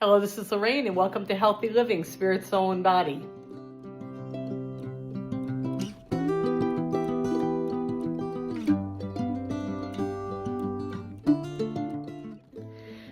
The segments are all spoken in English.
Hello, this is Lorraine, and welcome to Healthy Living, Spirit, Soul, and Body.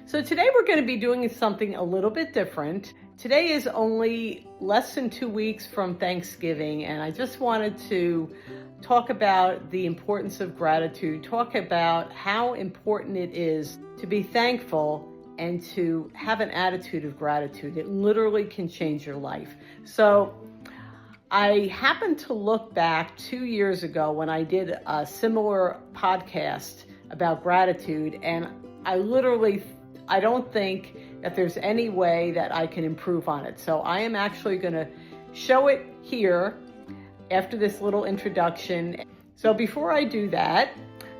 So today we're going to be doing something a little bit different. Today is only less than 2 weeks from Thanksgiving, and I just wanted to talk about the importance of gratitude, talk about how important it is to be thankful and to have an attitude of gratitude. It literally can change your life. So I happened to look back 2 years ago when I did a similar podcast about gratitude, and I don't think that there's any way that I can improve on it. So I am actually going to show it here after this little introduction. So before I do that,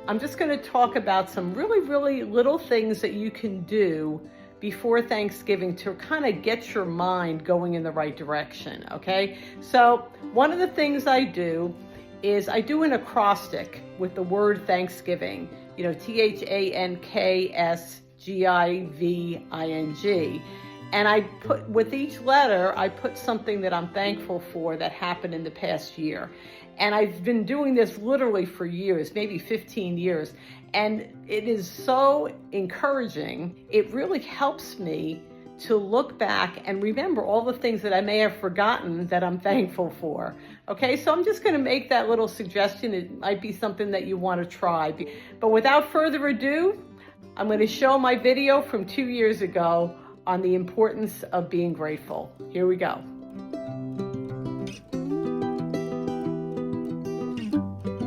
I'm just going to talk about some really little things that you can do before Thanksgiving to kind of get your mind going in the right direction, okay? So one of the things I do is I do an acrostic with the word Thanksgiving, THANKSGIVING. And I put, with each letter, I put something that I'm thankful for that happened in the past year. And I've been doing this literally for years, maybe 15 years. And it is so encouraging. It really helps me to look back and remember all the things that I may have forgotten that I'm thankful for. Okay, so I'm just going to make that little suggestion. It might be something that you want to try. But without further ado, I'm going to show my video from 2 years ago on the importance of being grateful. Here we go.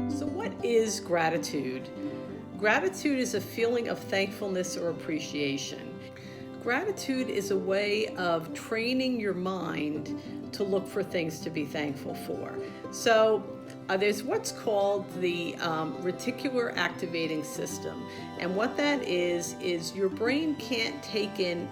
So what is gratitude? Gratitude is a feeling of thankfulness or appreciation. Gratitude is a way of training your mind to look for things to be thankful for. So there's what's called the reticular activating system. And what that is your brain can't take in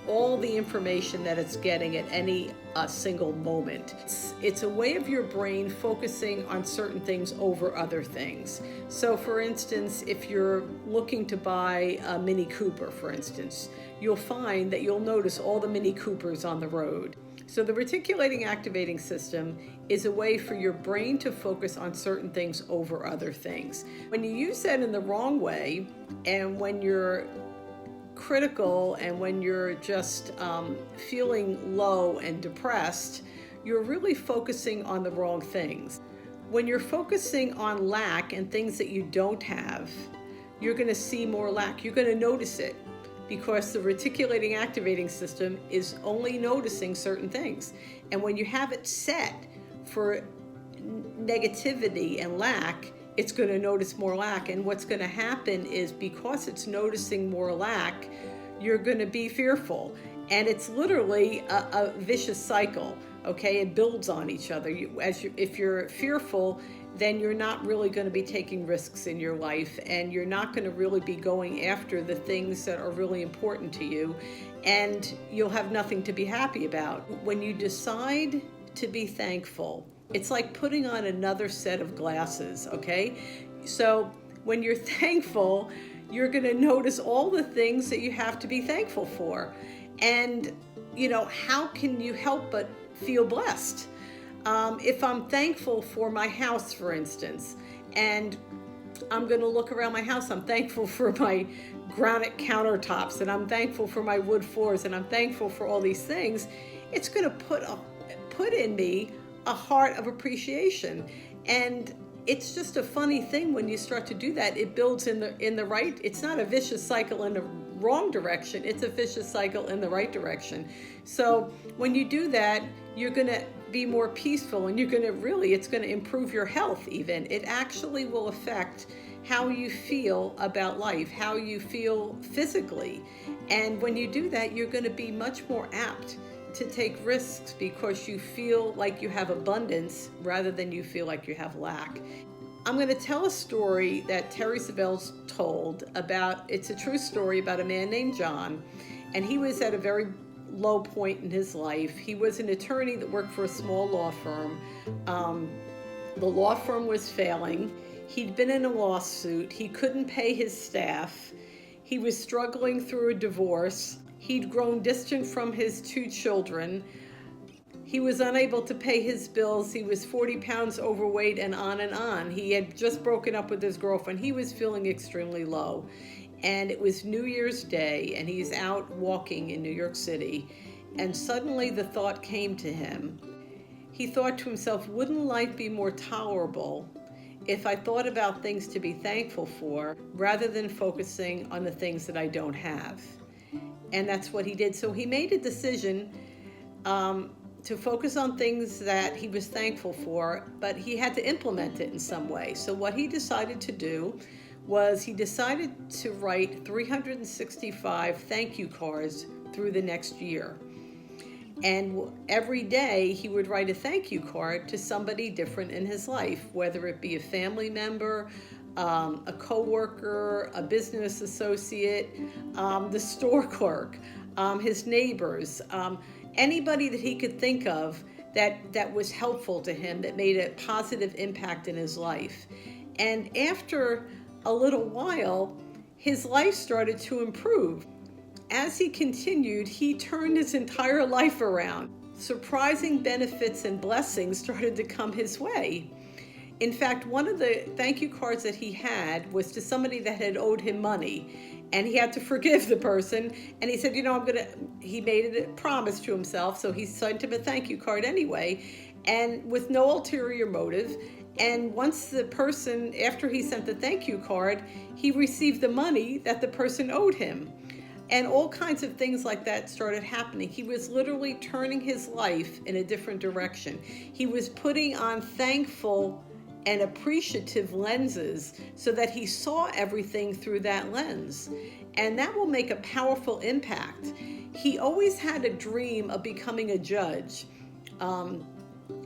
all the information that it's getting at any single moment. It's a way of your brain focusing on certain things over other things. So for instance, if you're looking to buy a Mini Cooper, for instance, you'll find that you'll notice all the Mini Coopers on the road. So the reticulating activating system is a way for your brain to focus on certain things over other things. When you use that in the wrong way, and when you're critical and when you're just feeling low and depressed, you're really focusing on the wrong things. When you're focusing on lack and things that you don't have, you're going to see more lack. You're going to notice it, because the reticulating activating system is only noticing certain things. And when you have it set for negativity and lack, it's going to notice more lack. And what's going to happen is, because it's noticing more lack, you're going to be fearful. And it's literally a vicious cycle, okay? It builds on each other. If you're fearful, then you're not really going to be taking risks in your life, and you're not going to really be going after the things that are really important to you, and you'll have nothing to be happy about. When you decide to be thankful, it's like putting on another set of glasses, okay? So when you're thankful, you're going to notice all the things that you have to be thankful for. And, how can you help but feel blessed? If I'm thankful for my house, for instance, and I'm going to look around my house, I'm thankful for my granite countertops, and I'm thankful for my wood floors, and I'm thankful for all these things, it's going to put in me a heart of appreciation. And it's just a funny thing when you start to do that. It builds in the right. It's not a vicious cycle in the wrong direction. It's a vicious cycle in the right direction. So when you do that, you're going to be more peaceful, and it's going to improve your health even. It actually will affect how you feel about life, how you feel physically. And when you do that, you're going to be much more apt to take risks, because you feel like you have abundance rather than you feel like you have lack. I'm going to tell a story that Terry Sabell's told about. It's a true story about a man named John, and he was at a very low point in his life. He was an attorney that worked for a small law firm. The law firm was failing. He'd been in a lawsuit. He couldn't pay his staff. He was struggling through a divorce. He'd grown distant from his 2 children. He was unable to pay his bills. He was 40 pounds overweight and on and on. He had just broken up with his girlfriend. He was feeling extremely low. And it was New Year's Day, and he's out walking in New York City. And suddenly the thought came to him. He thought to himself, wouldn't life be more tolerable if I thought about things to be thankful for rather than focusing on the things that I don't have? And that's what he did. So he made a decision to focus on things that he was thankful for, but he had to implement it in some way. So what he decided to do was he decided to write 365 thank you cards through the next year. And every day he would write a thank you card to somebody different in his life, whether it be a family member, a coworker, a business associate, the store clerk, his neighbors, anybody that he could think of that was helpful to him, that made a positive impact in his life. And after a little while, his life started to improve. As he continued, he turned his entire life around. Surprising benefits and blessings started to come his way. In fact, one of the thank you cards that he had was to somebody that had owed him money, and he had to forgive the person. And he said, he made a promise to himself, so he sent him a thank you card anyway, and with no ulterior motive. And once the person, after he sent the thank you card, he received the money that the person owed him. And all kinds of things like that started happening. He was literally turning his life in a different direction. He was putting on thankful and appreciative lenses so that he saw everything through that lens. And that will make a powerful impact. He always had a dream of becoming a judge.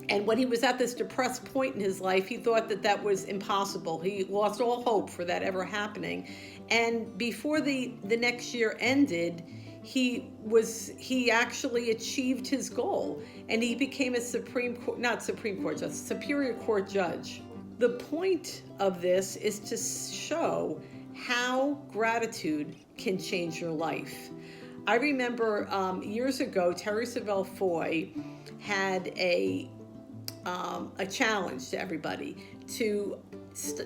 And when he was at this depressed point in his life, he thought that was impossible. He lost all hope for that ever happening. And before the next year ended, he actually achieved his goal, and he became a Superior Court judge. The point of this is to show how gratitude can change your life. I remember years ago, Terry Savelle Foy had a challenge to everybody to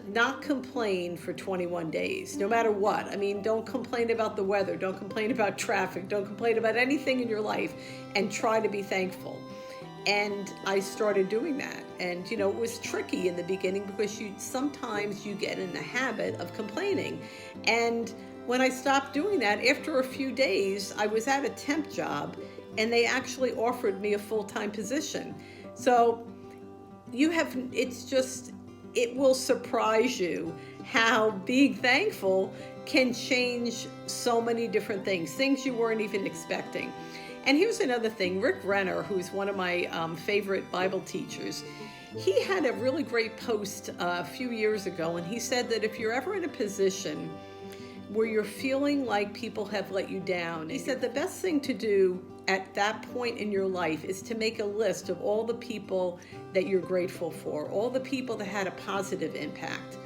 not complain for 21 days, no matter what. I mean, don't complain about the weather, don't complain about traffic, don't complain about anything in your life, and try to be thankful. And I started doing that. And, it was tricky in the beginning because sometimes you get in the habit of complaining. And when I stopped doing that, after a few days, I was at a temp job, and they actually offered me a full-time position. So it will surprise you how being thankful can change so many different things you weren't even expecting. And here's another thing. Rick Renner, who's one of my favorite Bible teachers, he had a really great post a few years ago, and he said that if you're ever in a position where you're feeling like people have let you down, he said the best thing to do at that point in your life is to make a list of all the people that you're grateful for, all the people that had a positive impact.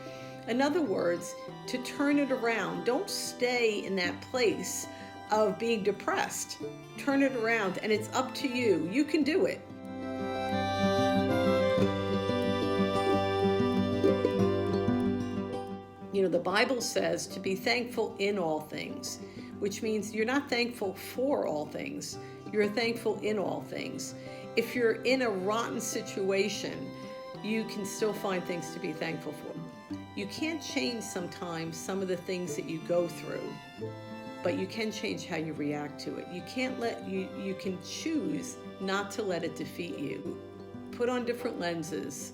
In other words, to turn it around. Don't stay in that place of being depressed. Turn it around, and it's up to you. You can do it. The Bible says to be thankful in all things, which means you're not thankful for all things. You're thankful in all things. If you're in a rotten situation, you can still find things to be thankful for. You can't change sometimes some of the things that you go through, but you can change how you react to it. You can choose not to let it defeat you. Put on different lenses.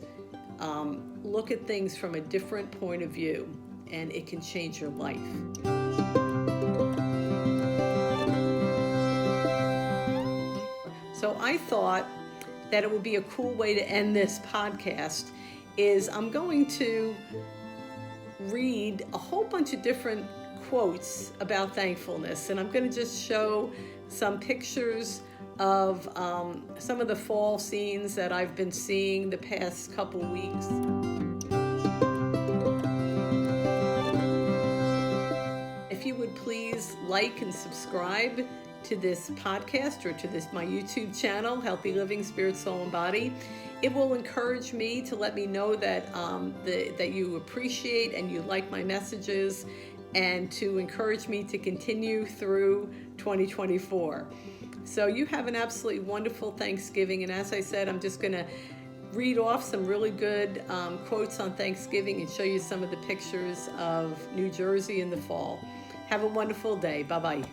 Look at things from a different point of view, and it can change your life. So I thought that it would be a cool way to end this podcast is I'm going to read a whole bunch of different quotes about thankfulness, and I'm going to just show some pictures of some of the fall scenes that I've been seeing the past couple weeks. If you would please like and subscribe to this podcast or to my YouTube channel, Healthy Living Spirit, Soul, and Body. It will encourage me to let me know that that you appreciate and you like my messages, and to encourage me to continue through 2024. So you have an absolutely wonderful Thanksgiving. And as I said, I'm just going to read off some really good quotes on Thanksgiving and show you some of the pictures of New Jersey in the fall. Have a wonderful day. Bye-bye.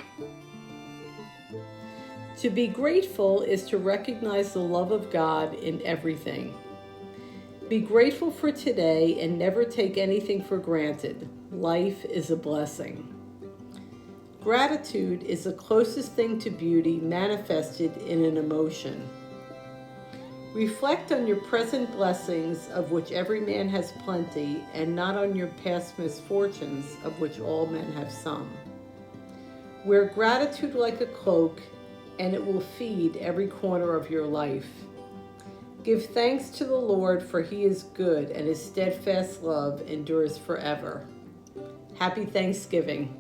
To be grateful is to recognize the love of God in everything. Be grateful for today and never take anything for granted. Life is a blessing. Gratitude is the closest thing to beauty manifested in an emotion. Reflect on your present blessings, of which every man has plenty, and not on your past misfortunes, of which all men have some. Wear gratitude like a cloak, and it will feed every corner of your life. Give thanks to the Lord, for he is good, and his steadfast love endures forever. Happy Thanksgiving.